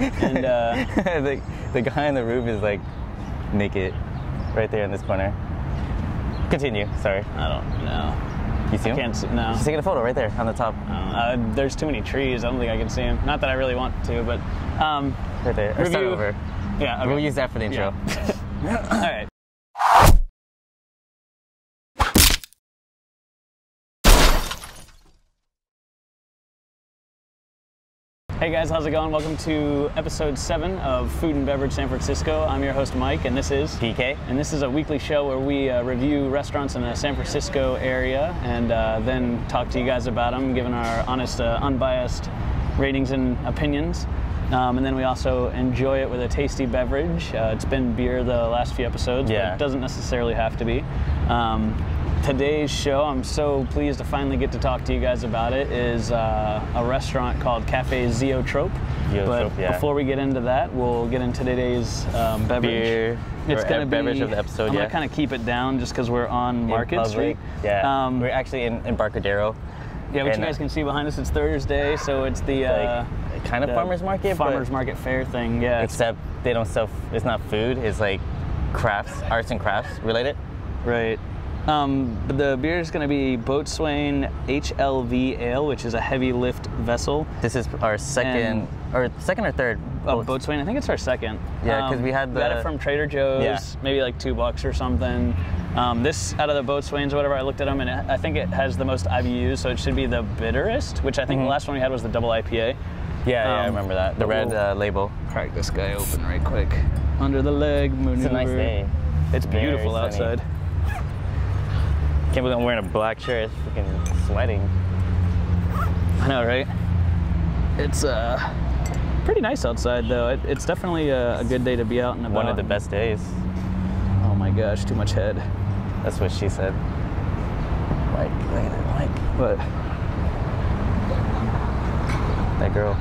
And the guy on the roof is like naked, right there in this corner. Continue. Sorry. I don't know. You see him? I can't see. No. He's taking a photo right there on the top. There's too many trees. I don't think I can see him. Not that I really want to, but right there. Or start over. Yeah. Okay. We'll use that for the intro. Yeah. All right. Hey guys, how's it going? Welcome to episode 7 of Food and Beverage San Francisco. I'm your host Mike, and this is PK. And this is a weekly show where we review restaurants in the San Francisco area and then talk to you guys about them, giving our honest, unbiased ratings and opinions. And then we also enjoy it with a tasty beverage. It's been beer the last few episodes, but it doesn't necessarily have to be. Today's show, I'm so pleased to finally get to talk to you guys about it, is a restaurant called Cafe Zoetrope. But before we get into that, we'll get into today's beverage. Beer, it's going to be beverage of the episode. I'm going to kind of keep it down just because we're on Market Street. Yeah, we're actually in Embarcadero. Yeah, which you guys can see behind us. It's Thursday, so it's the kind of farmers market, market fair thing. Yeah, except they don't sell. It's not food. It's like crafts, arts and crafts related. Right. The beer is going to be Boatswain H.L.V. ale, which is a heavy lift vessel. This is our second or third. Boatswain. I think it's our second. Yeah, because we got it from Trader Joe's, maybe like $2 or something. This out of the Boatswains or whatever, I looked at them and I think it has the most IBUs, so it should be the bitterest, which I think the last one we had was the double IPA. Yeah, I remember that. The red label. Crack this guy open right quick. Under the leg maneuver. It's a nice day. It's beautiful outside. Can't believe I'm wearing a black shirt. It's freaking sweating. I know, right? It's pretty nice outside, though. It's definitely a good day to be out and about. One of the best days. Oh my gosh, too much head. That's what she said. Mike, look at that, Mike. What? That girl.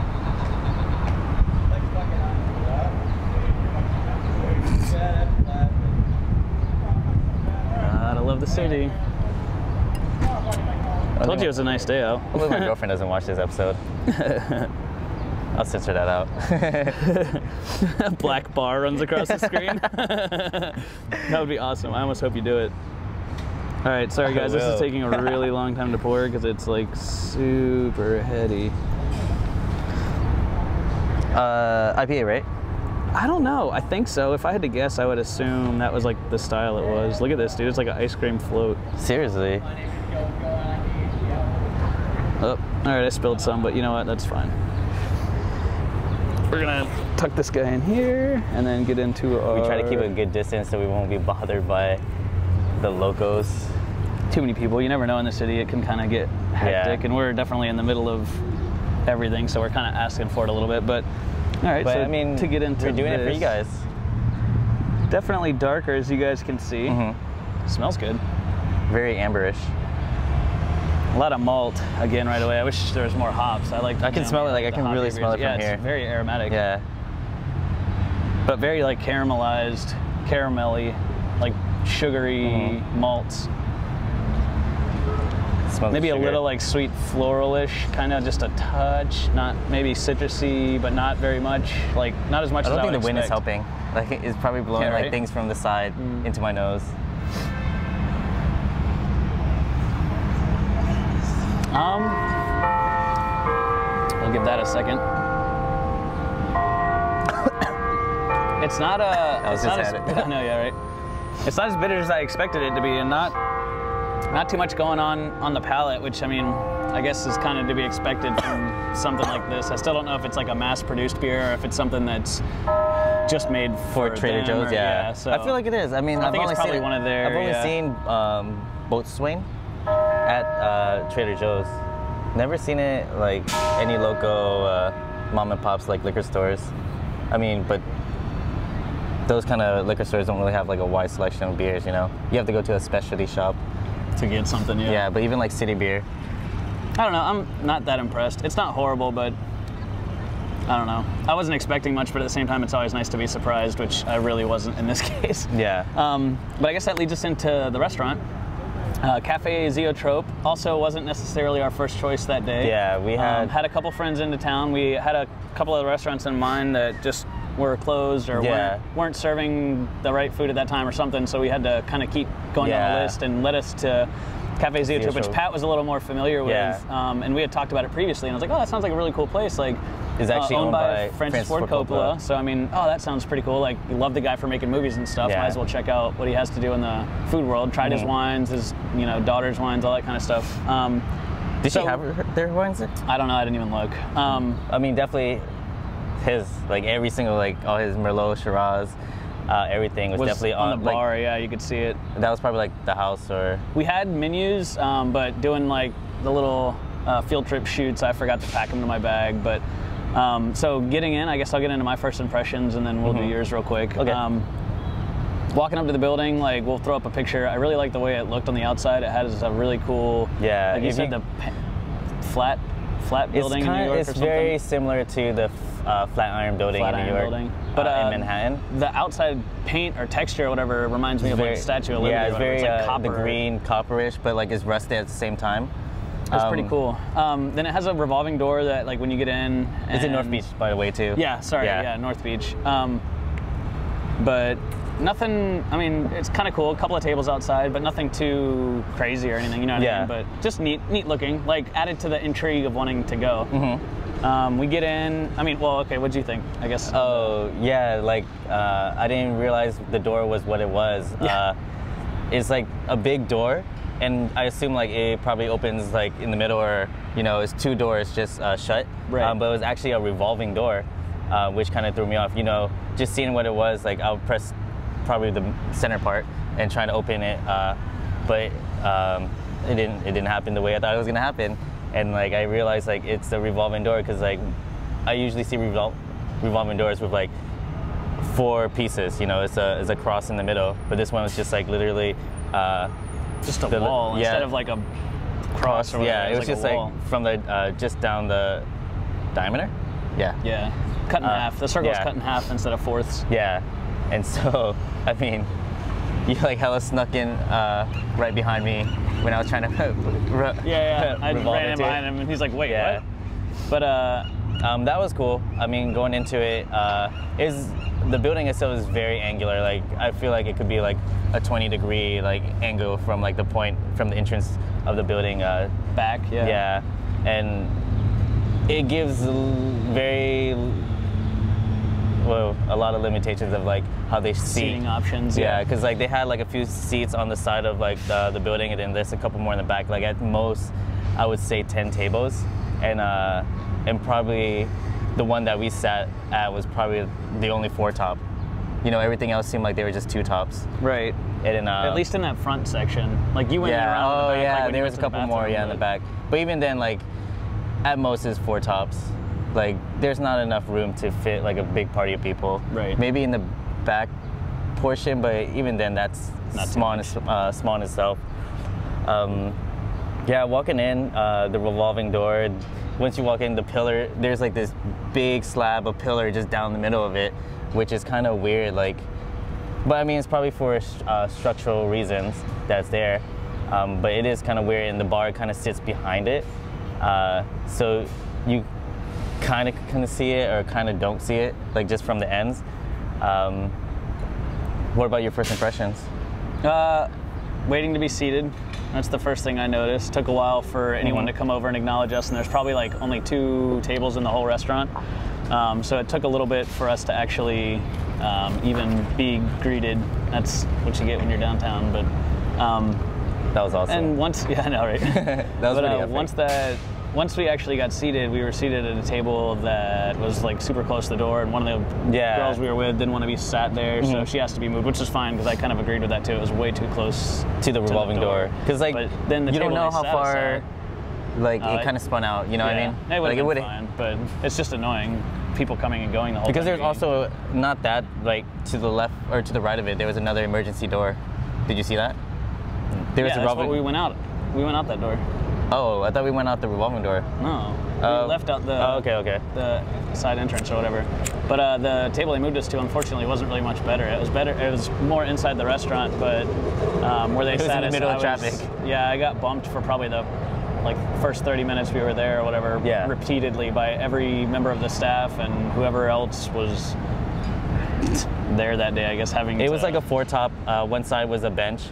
I love the city. I told you it was a nice day out. Hopefully my girlfriend doesn't watch this episode. I'll censor that out. A black bar runs across the screen. That would be awesome. I almost hope you do it. All right, sorry guys, this is taking a really long time to pour because it's like super heady. IPA, right? I don't know. I think so. If I had to guess, I would assume that was like the style it was. Look at this, dude. It's like an ice cream float. Seriously? Oh, all right, I spilled some, but you know what? That's fine. We're gonna tuck this guy in here and then get into our... We try to keep a good distance so we won't be bothered by the locals. Too many people. You never know in the city. It can kind of get hectic, and we're definitely in the middle of everything, so we're kind of asking for it a little bit, but... All right, but so I mean, to get into we're doing it for you guys. Definitely darker, as you guys can see. Smells good. Very amberish. A lot of malt again right away. I wish there was more hops. I can smell it. Like I can really smell it from here. It's very aromatic. Yeah. But very like caramelized, caramelly, like sugary malts. Maybe a little like sweet floralish, kind of just a touch. Not maybe citrusy, but not very much. Like not as much as I would expect. I don't think the wind is helping. Like it's probably blowing like things from the side into my nose. We'll give that a second. It's not a. I know, yeah, right. It's not as bitter as I expected it to be, and not too much going on the palate, which I mean, I guess is kind of to be expected from something like this. I still don't know if it's like a mass-produced beer or if it's something that's just made for Trader Joe's. So I feel like it is. I mean, I think it's probably one of their. I've only seen Boatswain at Trader Joe's. Never seen it like any local mom and pops like liquor stores. I mean, but those kind of liquor stores don't really have like a wide selection of beers, you know? You have to go to a specialty shop to get something, Yeah, but even like city beer. I don't know, I'm not that impressed. It's not horrible, but I don't know. I wasn't expecting much, but at the same time, it's always nice to be surprised, which I really wasn't in this case. Yeah. But I guess that leads us into the restaurant. Cafe Zoetrope also wasn't necessarily our first choice that day. Yeah, we had a couple friends into town. We had a couple of restaurants in mind that just were closed or weren't serving the right food at that time or something, so we had to kind of keep going down the list, and led us to Cafe Zoetrope, which Pat was a little more familiar with, and we had talked about it previously, and I was like, oh, that sounds like a really cool place. Like, it's actually owned by Francis Ford Coppola. So I mean, oh, that sounds pretty cool. Like, you love the guy for making movies and stuff. Might as well check out what he has to do in the food world. Tried his wines, his daughter's wines, all that kind of stuff. Did she have their wines? I don't know. I didn't even look. I mean, definitely his, like, every single, like, all his Merlot, Shiraz, everything was definitely on the bar. Like, yeah, you could see it. That was probably like the house, or we had menus, but doing like the little field trip shoots, I forgot to pack them to my bag. But so getting in, I guess I'll get into my first impressions, and then we'll do yours real quick. Okay. Walking up to the building, like, we'll throw up a picture. I really like the way it looked on the outside. It has a really cool, like you said, the flat building in New York. It's very similar to the Flatiron building in New York, but in Manhattan. The outside paint or texture or whatever reminds me of like Statue of Liberty. Yeah, it's very like copper. the green, copperish, but like it's rusted at the same time. It's pretty cool. Then it has a revolving door that, like, when you get in. It's in North Beach, by the way, too. Yeah, sorry, yeah North Beach. But nothing, I mean, it's kind of cool. A couple of tables outside, but nothing too crazy or anything, you know what I mean? But just neat looking, like, added to the intrigue of wanting to go. We get in, I mean, well, okay, what'd you think, I guess? Oh, yeah, like, I didn't realize the door was what it was. Yeah. It's like a big door, and I assume, like, it probably opens, like, in the middle, or, it's two doors just shut. Right. But it was actually a revolving door, which kind of threw me off. Just seeing what it was, like, I'll press probably the center part and trying to open it, but it didn't happen the way I thought it was gonna happen. And, like, I realized, like, it's a revolving door because, like, I usually see revolving doors with, like, 4 pieces. It's a cross in the middle, but this one was just, like, literally just a wall instead of like a cross or whatever. Yeah, it was just like from the just down the diameter. Yeah, cut in half. The circle is cut in half instead of fourths. Yeah, and so I mean, you like hella snuck in right behind me when I was trying to I ran in behind him and he's like, wait, what? But that was cool. I mean, going into it, the building itself is very angular. Like, I feel like it could be like a 20-degree like angle from like the point from the entrance of the building back. Yeah, and it gives a lot of limitations of like how they seating options. Yeah, because like they had like a few seats on the side of like the building, and then there's a couple more in the back. Like at most, I would say 10 tables, and probably the one that we sat at was probably the only 4 top. Everything else seemed like they were just 2 tops. Right. And at least in that front section, like you went around. Oh the back, like there was a couple more in the back. But even then, like at most is 4 tops. Like there's not enough room to fit like a big party of people. Right. Maybe in the back portion, but even then that's not small in itself. Walking in, the revolving door. Once you walk in, the pillar, there's like this big slab of pillar just down the middle of it, which is kind of weird. Like, but I mean, it's probably for structural reasons that's there. But it is kind of weird, and the bar kind of sits behind it, so you kind of see it or kind of don't see it, like just from the ends. What about your first impressions? Waiting to be seated. That's the first thing I noticed. Took a while for anyone to come over and acknowledge us, and there's probably like only 2 tables in the whole restaurant. So it took a little bit for us to actually even be greeted. That's what you get when you're downtown. But that was awesome. And once, I know, right? That was pretty epic. Once we actually got seated, we were seated at a table that was like super close to the door, and one of the girls we were with didn't want to be sat there, so she has to be moved, which is fine because I kind of agreed with that too. It was way too close to the revolving door. Because like, but then the you don't know how far, like it kind of spun out. You know what I mean? It would have been fine, but it's just annoying. People coming and going the whole time. Because there's also not that like to the left or to the right of it. There was another emergency door. Did you see that? There was that's what we went out. We went out that door. Oh, I thought we went out the revolving door. No, we left out the the side entrance or whatever. But the table they moved us to, unfortunately, wasn't really much better. It was better. It was more inside the restaurant, but where they sat in the middle of traffic. Yeah, I got bumped for probably the first 30 minutes we were there or whatever, repeatedly by every member of the staff and whoever else was there that day. I guess it was like a 4-top. One side was a bench.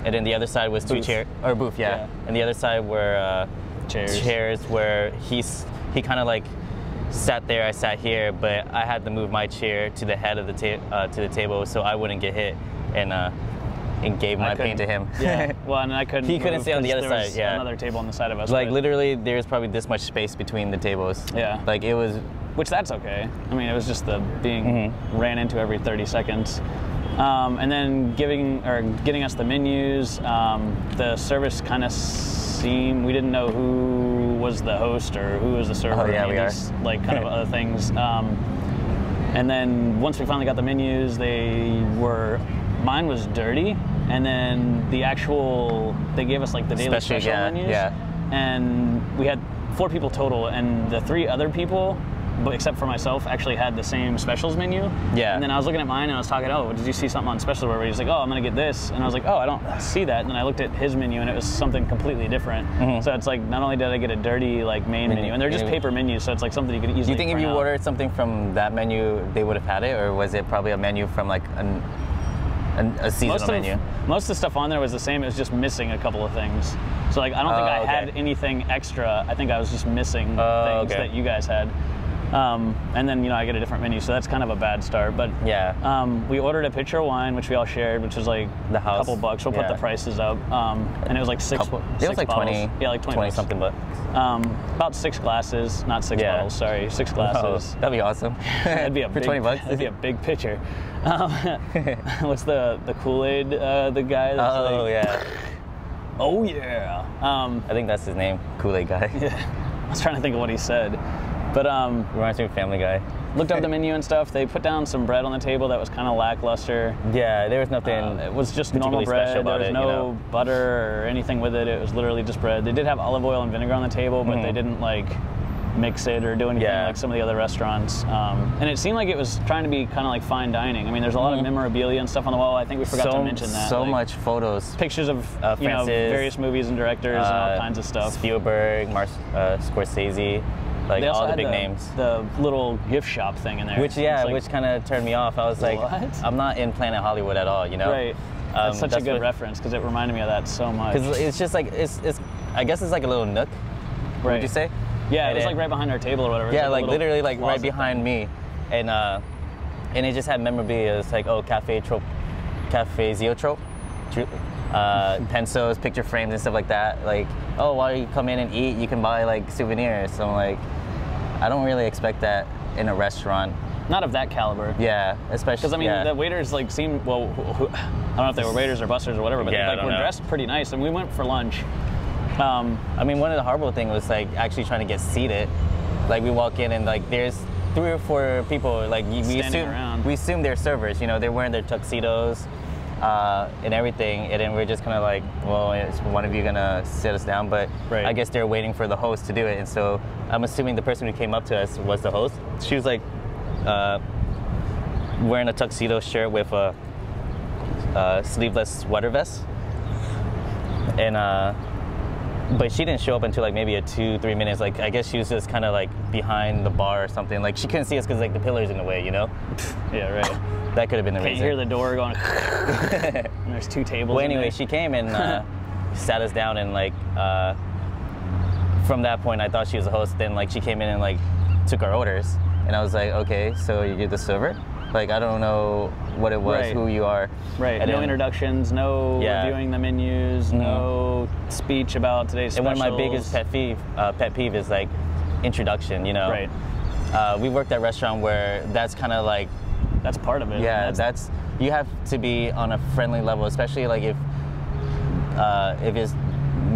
And then the other side was 2 chairs, or booth, yeah. And the other side were chairs where he kind of like sat there, I sat here, but I had to move my chair to the head of the to the table so I wouldn't get hit, and gave my pain to him. Yeah. Well, and I couldn't. He couldn't sit on the other side. Yeah. Another table on the side of us. Like literally, there's probably this much space between the tables. Yeah. Like it was. Which that's okay. I mean, it was just the being ran into every 30 seconds. And then getting us the menus. The service kind of seemed, we didn't know who was the host or who was the server. Oh yeah, we are. Like kind of other things. And then once we finally got the menus, mine was dirty. And then they gave us like the daily special menus. Yeah. And we had 4 people total, and the 3 other people, but except for myself, actually had the same specials menu. Yeah. And then I was looking at mine and I was talking, oh, did you see something on special where he's like, oh, I'm gonna get this. And I was like, oh, I don't see that. And then I looked at his menu and it was something completely different. So it's like, not only did I get a dirty like main menu, and they're just paper menus, so it's like something you could easily. Do you think if you ordered something from that menu, they would have had it, or was it probably a menu from like a seasonal menu? Most of the stuff on there was the same. It was just missing a couple of things. So like, I don't think I had anything extra. I think I was just missing things that you guys had. And then, I get a different menu, so that's kind of a bad start. But we ordered a pitcher of wine, which we all shared, which was like a couple bucks. We'll put the prices up. And it was like six it was like bottles. 20. Yeah, like 20 something, but about 6 glasses, not 6 bottles. Sorry, 6 glasses. Oh, that'd be awesome. That'd be a for big, $20. That'd be a big pitcher. What's the Kool-Aid? The guy. That's Oh yeah. I think that's his name, Kool-Aid guy. Yeah. I was trying to think of what he said. But reminds me of Family Guy. Looked up the menu and stuff. They put down some bread on the table that was kind of lackluster. Yeah, there was nothing. It was just normal bread. There was no butter or anything with it. It was literally just bread. They did have olive oil and vinegar on the table, but they didn't like mix it or do anything like some of the other restaurants. And it seemed like it was trying to be kind of like fine dining. I mean, there's a lot of memorabilia and stuff on the wall. I think we forgot to mention that. So much photos. Pictures of Francis, various movies and directors and all kinds of stuff. Spielberg, Scorsese. Like they also all the had big names. The little gift shop thing in there. Which which kind of turned me off. I was like, what? I'm not in Planet Hollywood at all, Right. That's such a good reference because it reminded me of that so much. Because it's just like I guess it's like a little nook. Right. Would you say? Yeah, it was like right behind our table or whatever. Yeah, like literally like right behind me, and it just had memorabilia. It's like Cafe Zoetrope. Pencils, picture frames and stuff like that. Like, while you come in and eat, you can buy like souvenirs. So I'm like, I don't really expect that in a restaurant. Not of that caliber. Yeah, especially because I mean the waiters like seemed I don't know if they were waiters or busters or whatever, but they were dressed pretty nice. And we went for lunch. I mean, one of the horrible things was like actually trying to get seated. Like we walk in and like there's 3 or 4 people like we assume they're servers. They're wearing their tuxedos. And everything, and then we're just kind of like, well, is one of you gonna sit us down? But I guess they're waiting for the host to do it, and so I'm assuming the person who came up to us was the host. She was like wearing a tuxedo shirt with a sleeveless sweater vest, and but she didn't show up until like maybe 2-3 minutes. Like I guess she was just kind of like behind the bar or something. Like she couldn't see us because like the pillars in the way, Yeah, right. That could have been the reason. Can't hear the door going. And there's 2 tables. Well, anyway, she came and sat us down, and like from that point, I thought she was a host. Then like she came in and like took our orders, and I was like, okay, so you're the server? Like I don't know what it was, who you are. Right. And no introductions, no reviewing the menus, no speech about today's specials. And one of my biggest pet peeve is like introduction. Right. We worked at a restaurant where that's kind of like. That's part of it. Yeah, that's you have to be on a friendly level, especially like if it's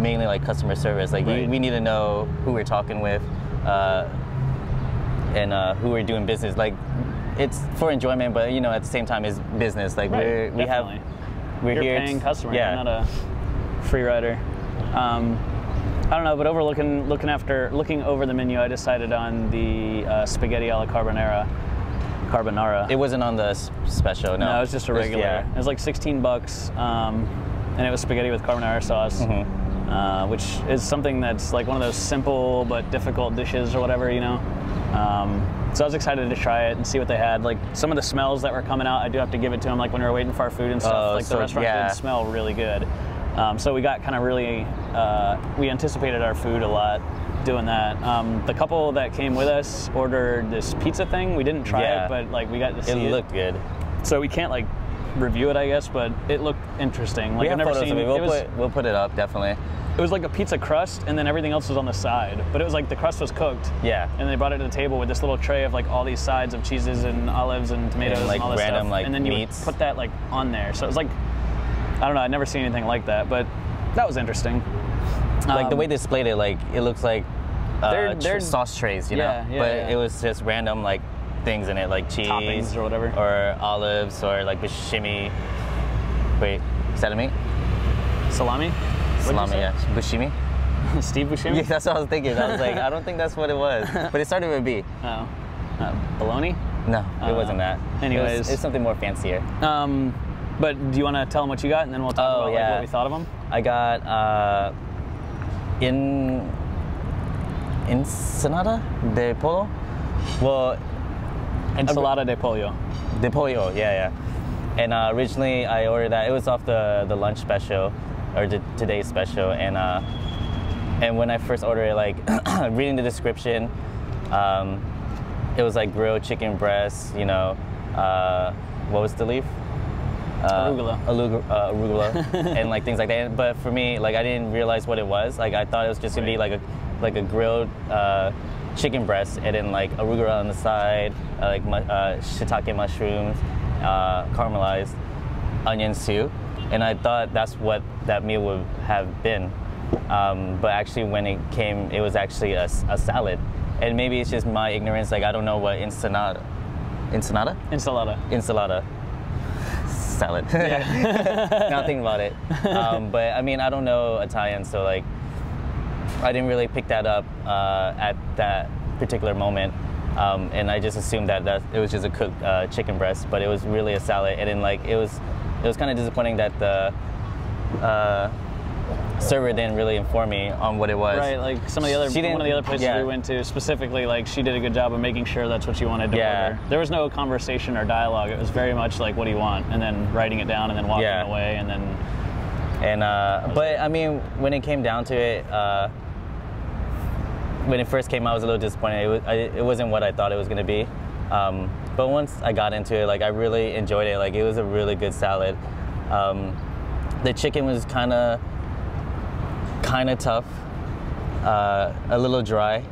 mainly like customer service. Like we need to know who we're talking with, and who we're doing business. Like it's for enjoyment, but at the same time it's business. Like we're you're here. Paying customer. You're not a free rider. I don't know, but looking over the menu, I decided on the spaghetti alla carbonara. It wasn't on the special, no. No, it was just a regular. Yeah. It was like $16, and it was spaghetti with carbonara sauce, which is something that's like one of those simple but difficult dishes or whatever, you know. So I was excited to try it and see what they had. Like some of the smells that were coming out, I do have to give it to them. Like when we were waiting for our food and stuff, like the restaurant did smell really good. So we got kind of really, we anticipated our food a lot doing that. The couple that came with us ordered this pizza thing. We didn't try it, but like we got to see it. It looked good. So we can't like review it, I guess, but it looked interesting. Like we have I've never photos seen of it. We'll put it up, definitely. It was like a pizza crust, and then everything else was on the side. But it was like the crust was cooked. Yeah. And they brought it to the table with this little tray of like all these sides of cheeses and olives and tomatoes and, like all this random stuff. like and then you meats. would put that like on there. So it was like, I don't know, I'd never seen anything like that, but that was interesting. Like the way they displayed it, like it looks like they're sauce trays, you know? But it was just random like things in it, like cheese toppings or whatever, or olives, or like bushimi. Wait, is that a meat? Salami? Salami, yeah. Bushimi? Steve Buscemi? Yeah, that's what I was thinking. I was like, I don't think that's what it was. But it started with B. Oh. Bologna? No, it wasn't that. Anyways. It's something more fancier. But do you want to tell them what you got, and then we'll talk about like, what we thought of them? I got Ensenada de Pollo. Well, Ensalada de Pollo. De Pollo, yeah. And originally I ordered that. It was off the lunch special, or today's special. And when I first ordered it, like reading the description, it was like grilled chicken breast. You know, what was the leaf? Arugula. Arugula, and like things like that. But for me, like I didn't realize what it was. Like I thought it was just gonna be like a grilled chicken breast, and then like arugula on the side, like shiitake mushrooms, caramelized onions too. And I thought that's what that meal would have been. But actually, when it came, it was actually a salad. And maybe it's just my ignorance. Like I don't know what ensalada. Salad. Yeah. Now thinking about it. But I mean, I don't know Italian, so like, I didn't really pick that up at that particular moment. And I just assumed that it was just a cooked chicken breast, but it was really a salad. And then like, it was kind of disappointing that the server didn't really inform me on what it was. Right, like one of the other places we went to specifically, like she did a good job of making sure that's what you wanted to order. There was no conversation or dialogue. It was very much like, what do you want? And then writing it down and then walking away and then... But I mean, when it came down to it, when it first came out, I was a little disappointed. It wasn't what I thought it was going to be. But once I got into it, like I really enjoyed it. Like it was a really good salad. The chicken was kind of tough, a little dry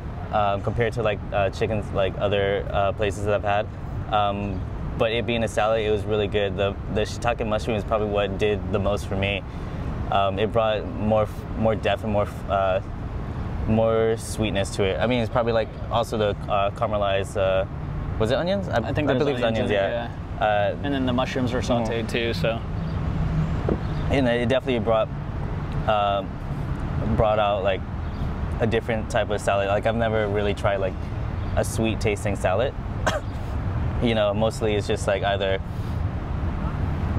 compared to like chickens like other places that I've had. But it being a salad, it was really good. The shiitake mushroom is probably what did the most for me. It brought more depth and more sweetness to it. I mean, it's probably like also the caramelized. Was it onions? I believe it's onions. Yeah. And then the mushrooms were sautéed too. So. And it definitely brought out like a different type of salad. Like I've never really tried like a sweet tasting salad. You know, mostly it's just like either,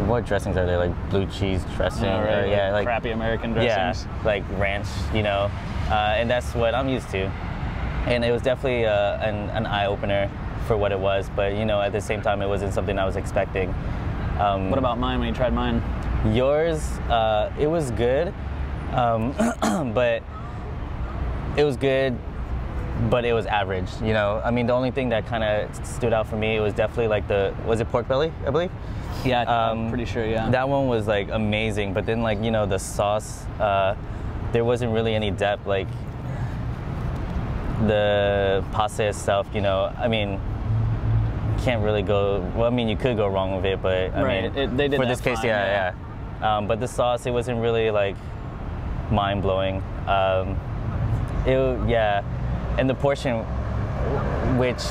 what dressings are there? Like blue cheese dressing, like crappy American dressings. Yeah, like ranch, you know, and that's what I'm used to. And it was definitely an eye opener for what it was, but you know, at the same time, it wasn't something I was expecting. What about mine when you tried mine? Yours, it was good, but it was good, but it was average, you know? I mean, the only thing that kind of stood out for me, it was definitely like was it pork belly, I believe? Yeah, I'm pretty sure, yeah. That one was like amazing, but then like, you know, the sauce, there wasn't really any depth. Like the pasta itself, you know, I mean, can't really go, well, I mean, you could go wrong with it, but I mean, they did for that this case, fine, yeah. But the sauce, it wasn't really like mind-blowing. And the portion which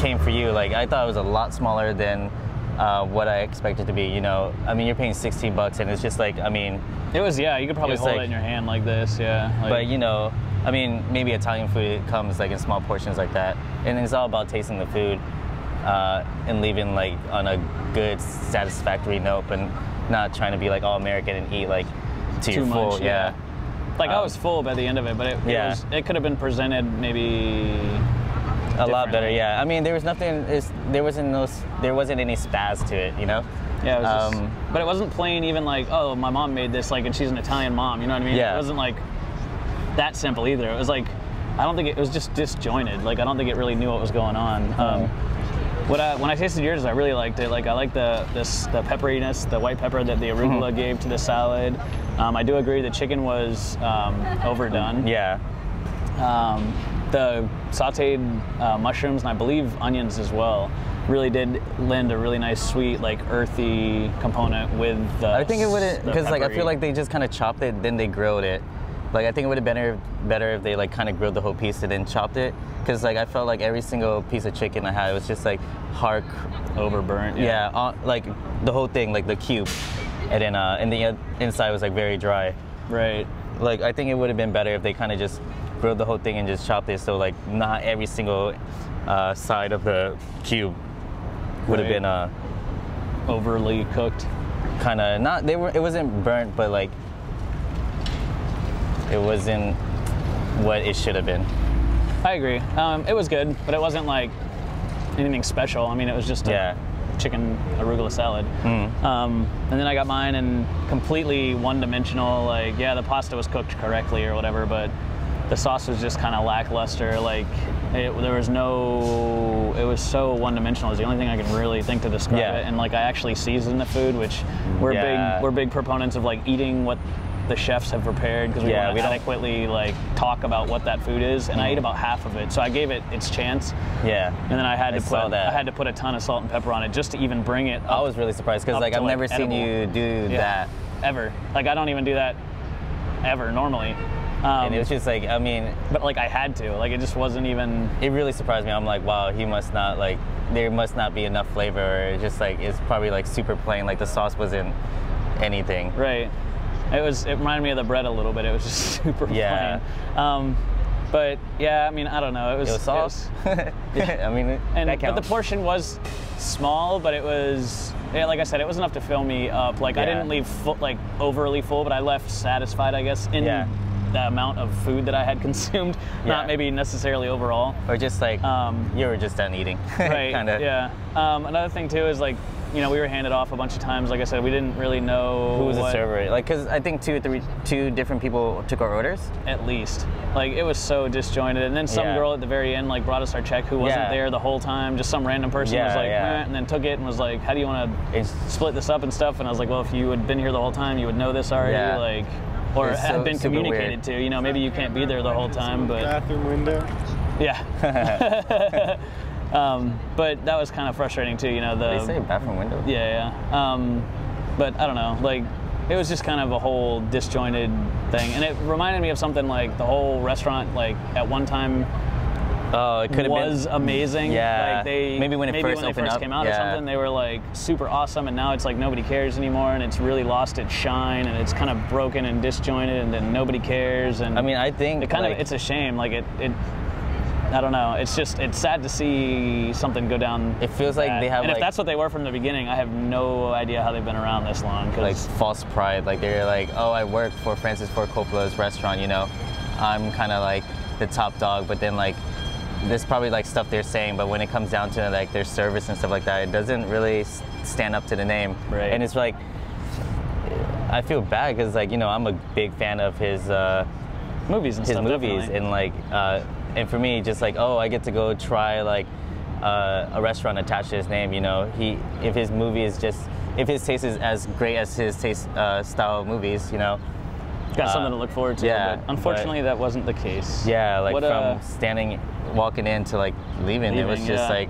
came for you, like I thought it was a lot smaller than what I expected to be. You know, I mean, you're paying $16, and it's just like, I mean, it was, yeah. You could probably hold it in your hand like this, yeah. Like, but you know, I mean, maybe Italian food comes like in small portions like that, and it's all about tasting the food and leaving like on a good, satisfactory note, and not trying to be like all American and eat like to your full, yeah. Like I was full by the end of it, but it could have been presented maybe a lot better, yeah. I mean, there was nothing. There wasn't any spaz to it, you know. Yeah, it was just, but it wasn't plain. Even like, oh, my mom made this, like, and she's an Italian mom. You know what I mean? Yeah. It wasn't like that simple either. It was like, I don't think it was just disjointed. Like, I don't think it really knew what was going on. When I tasted yours, I really liked it. Like, I like the pepperiness, the white pepper that the arugula gave to the salad. I do agree the chicken was overdone. Yeah. The sautéed mushrooms, and I believe onions as well, really did lend a really nice, sweet, like earthy component with the. I think it would, because like I feel like they just kind of chopped it, then they grilled it. Like I think it would have been better if they like kind of grilled the whole piece and then chopped it, because like I felt like every single piece of chicken I had was just like hard, overburnt. Yeah, like the whole thing, like the cube, and then and the inside was like very dry. Right. Like I think it would have been better if they kind of just grilled the whole thing and just chopped it, so like not every single side of the cube would have been overly cooked. Kind of not. It wasn't burnt, but like it wasn't what it should have been. I agree. It was good, but it wasn't like anything special. I mean, it was just a chicken arugula salad. And then I got mine, and completely one-dimensional. Like, yeah, the pasta was cooked correctly or whatever, but the sauce was just kind of lackluster. Like, it was so one-dimensional. It's the only thing I can really think to describe it. And like, I actually seasoned the food, which we're big proponents of like eating what the chefs have prepared, because we want to adequately like talk about what that food is. And I ate about half of it, so I gave it its chance. Yeah. And then I had to put a ton of salt and pepper on it just to even bring it up. I was really surprised, because like I've never seen you do that ever. Like, I don't even do that ever normally. And it was just like, I mean, but like I had to, like, it just wasn't even. It really surprised me. I'm like, wow, he must not, like, there must not be enough flavor, or just like it's probably like super plain, like the sauce wasn't anything. Right. It reminded me of the bread a little bit. It was just super plain. But yeah, I mean, I don't know. It was sauce. Yeah, I mean, that counts. But the portion was small, but it was, like I said, it was enough to fill me up. Like, I didn't leave like overly full, but I left satisfied, I guess, in the amount of food that I had consumed. Not maybe necessarily overall. Or just like you were just done eating. Right. Kinda. Yeah. Another thing too is like, you know, we were handed off a bunch of times. Like I said, we didn't really know who was the server. Like, because I think two different people took our orders. At least. Like, it was so disjointed. And then some girl at the very end, like, brought us our check who wasn't there the whole time. Just some random person was like, and then took it and was like, how do you want to split this up and stuff? And I was like, well, if you had been here the whole time, you would know this already. Yeah. Like, or had been communicated to. You know, maybe you can't be there the whole time, but. Bathroom window. Yeah. But that was kind of frustrating too, you know. They say bathroom window. Yeah. But I don't know, like, it was just kind of a whole disjointed thing, and it reminded me of something like the whole restaurant, like at one time. It could have been amazing. Yeah. Like maybe when it first came out or something, they were like super awesome, and now it's like nobody cares anymore, and it's really lost its shine, and it's kind of broken and disjointed, and then nobody cares. And I mean, I think it's a shame. Like it I don't know. It's sad to see something go down. It feels like they have, and like, if that's what they were from the beginning, I have no idea how they've been around this long. Like false pride. Like they're like, oh, I work for Francis Ford Coppola's restaurant. You know, I'm kind of like the top dog. But then like, there's probably like stuff they're saying, but when it comes down to like their service and stuff like that, it doesn't really stand up to the name. Right. And it's like, I feel bad because like, you know, I'm a big fan of his movies and stuff. Definitely. And like. And for me, just like, oh, I get to go try like a restaurant attached to his name. You know, if his taste is as great as his style of movies, you know, got something to look forward to. Yeah, but unfortunately, that wasn't the case. Yeah, like from walking in to like leaving, it was just like.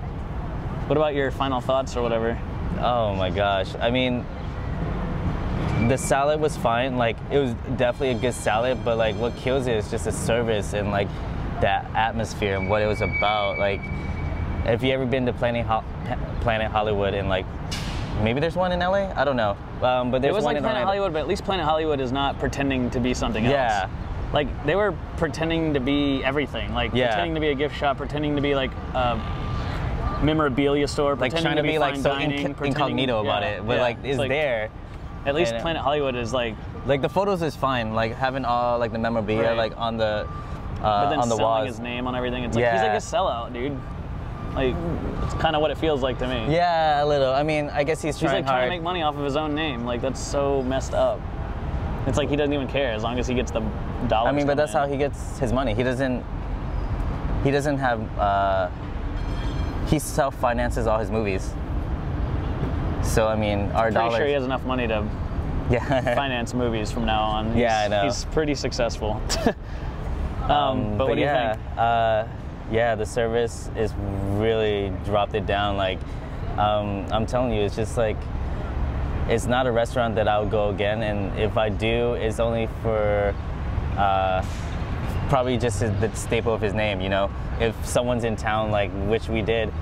What about your final thoughts or whatever? Oh my gosh, I mean, the salad was fine. Like, it was definitely a good salad, but like what kills it is just the service and like that atmosphere and what it was about. Like, if you ever been to Planet Hollywood in like maybe there's one in LA. I don't know. But there's it was one like in Planet Orlando. Hollywood, but at least Planet Hollywood is not pretending to be something else. Yeah. Like they were pretending to be everything. Like pretending to be a gift shop, pretending to be like a memorabilia store, Like pretending trying to be like fine so dining, incognito about it, but like it's like, there. At least And, Planet Hollywood is like the photos is fine. Like having all like the memorabilia like on the but then on the selling walls. his name on everything. It's like he's like a sellout, dude. Like it's kind of what it feels like to me. Yeah, a little. I mean, I guess he's trying trying to make money off of his own name. Like that's so messed up. It's like he doesn't even care as long as he gets the dollars. I mean, but that's how he gets his money. He doesn't have. He self-finances all his movies. So I mean, our dollars. Pretty sure he has enough money to finance movies from now on. I know. He's pretty successful. But what do you think? Yeah, the service is really dropped it down. Like, I'm telling you, it's just like, it's not a restaurant that I would go again. And if I do, it's only for probably just the staple of his name, you know? If someone's in town, like, which we did,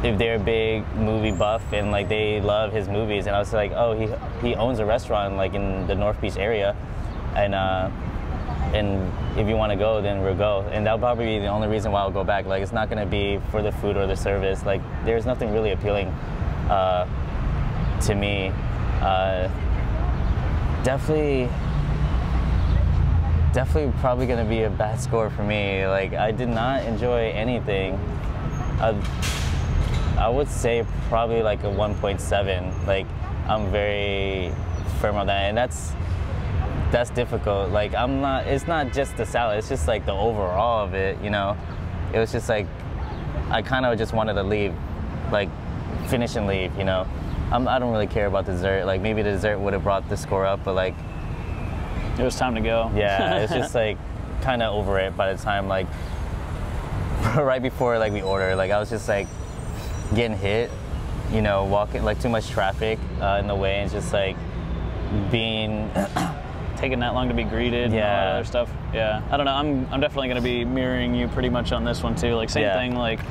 if they're a big movie buff and like they love his movies, and I was like, oh, he owns a restaurant like in the North Beach area, and if you want to go, then we'll go. And that'll probably be the only reason why I'll go back. Like, it's not going to be for the food or the service. Like, there's nothing really appealing to me. Definitely probably going to be a bad score for me. Like, I did not enjoy anything. I would say probably like a 1.7. Like, I'm very firm on that, and that's difficult. Like, it's not just the salad, it's just like the overall of it, you know? It was just like, I kind of just wanted to leave, like finish and leave, you know? I don't really care about dessert. Like, maybe the dessert would have brought the score up, but like, it was time to go. Yeah, it's just like kind of over it by the time, like, right before like we ordered, like I was just like getting hit, you know, walking, like too much traffic in the way, and just like being taking that long to be greeted and all that other stuff. Yeah, I don't know. I'm definitely going to be mirroring you pretty much on this one too. Like same thing. Like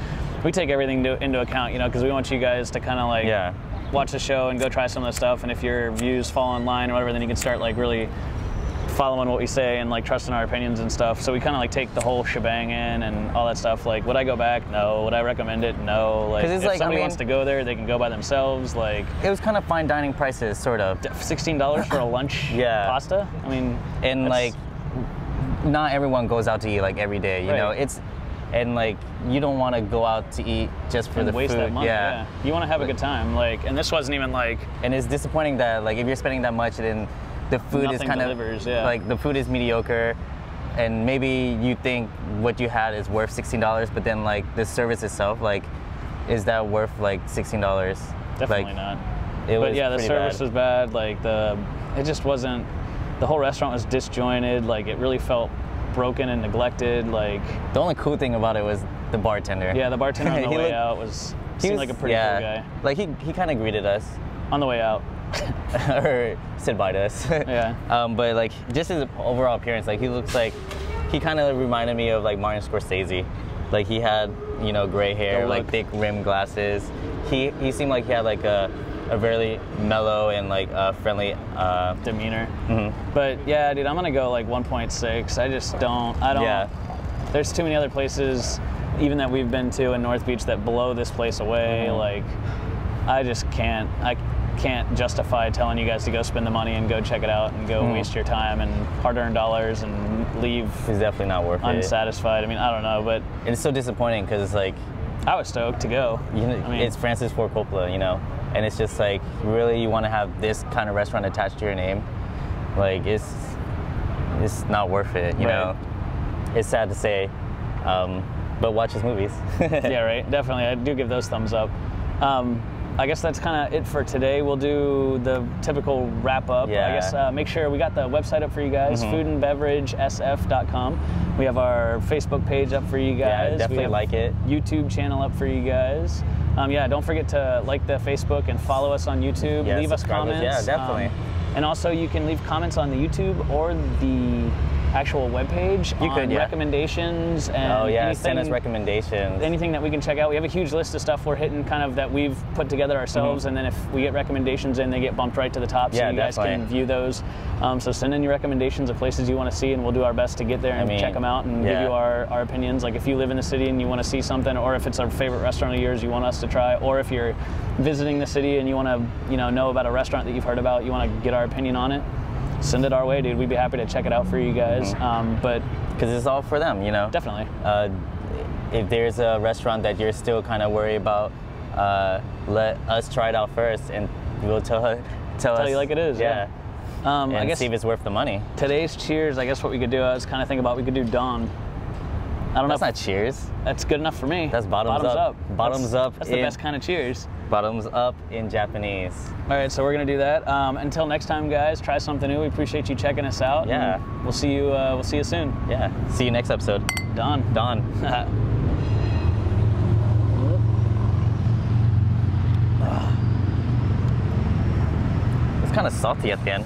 we take everything into account, you know, because we want you guys to kind of like watch the show and go try some of the stuff. And if your views fall in line or whatever, then you can start like really following what we say and like trusting our opinions and stuff. So we kind of like take the whole shebang in and all that stuff. Like, would I go back? No. Would I recommend it? No. Like, if like, somebody wants to go there, they can go by themselves. Like, it was kind of fine dining prices, sort of. $16 for a lunch pasta. I mean, and like, not everyone goes out to eat like every day. You know, and like, you don't want to go out to eat just for the waste food. That money. Yeah. You want to have a good time. Like, and this wasn't even like. And it's disappointing that like if you're spending that much, then the food is kind of like, the food is mediocre, and maybe you think what you had is worth $16, but then like the service itself, like, is that worth like $16? Definitely like, not. But yeah, the service was bad. Like it just wasn't. The whole restaurant was disjointed. Like it really felt broken and neglected. Like the only cool thing about it was the bartender. Yeah, the bartender on the way out seemed like a pretty cool guy. Like he kind of greeted us on the way out. or said bye to us. Yeah. But like just his overall appearance, like he kind of reminded me of like Martin Scorsese. Like he had, you know, gray hair, like thick rimmed glasses. He seemed like he had like a very mellow and like friendly demeanor. Mm-hmm. But yeah, dude, I'm gonna go like 1.6. I don't. Yeah. There's too many other places, even that we've been to in North Beach, that blow this place away. Mm-hmm. Like, I just can't. I can't justify telling you guys to go spend the money and go check it out and go waste your time and hard-earned dollars and leave. It's definitely not worth it. Unsatisfied. I mean, I don't know, but it's so disappointing because like I was stoked to go. You know, I mean, it's Francis Ford Coppola, you know, and it's just like, really, you want to have this kind of restaurant attached to your name? Like, it's not worth it, you know. It's sad to say, but watch his movies. Yeah, right. Definitely, I do give those thumbs up. I guess that's kind of it for today. We'll do the typical wrap up. Yeah. I guess make sure we got the website up for you guys, foodandbeveragesf.com. We have our Facebook page up for you guys. Yeah, definitely like it. YouTube channel up for you guys. Yeah, don't forget to like the Facebook and follow us on YouTube. Yeah, leave us comments. Yeah, definitely. And also, you can leave comments on the YouTube or the actual webpage You on could, yeah. recommendations and Oh yeah, anything, send us recommendations. anything that we can check out. We have a huge list of stuff we're hitting kind of that we've put together ourselves, and then if we get recommendations in, they get bumped right to the top, so Yeah, you guys definitely. can view those. So send in your recommendations of places you want to see, and we'll do our best to get there and check them out and give you our opinions. Like if you live in the city and you want to see something, or if it's a favorite restaurant of yours you want us to try, or if you're visiting the city and you want to know about a restaurant that you've heard about, you want to get our opinion on it, send it our way, dude. We'd be happy to check it out for you guys. But because it's all for them, definitely. If there's a restaurant that you're still kind of worried about, let us try it out first, and we'll tell us. Tell you like it is. Yeah. I And guess see if it's worth the money. today's cheers, I guess what we could do, I was kind of thinking about, we could do Dawn. I don't That's know. not cheers. That's good enough for me. That's bottoms up. Bottoms up. That's the best kind of cheers. Bottoms up in Japanese. All right, so we're gonna do that. Until next time, guys, try something new. We appreciate you checking us out. Yeah. And we'll see you. We'll see you soon. Yeah. See you next episode. Dawn. Dawn. It's kind of salty at the end.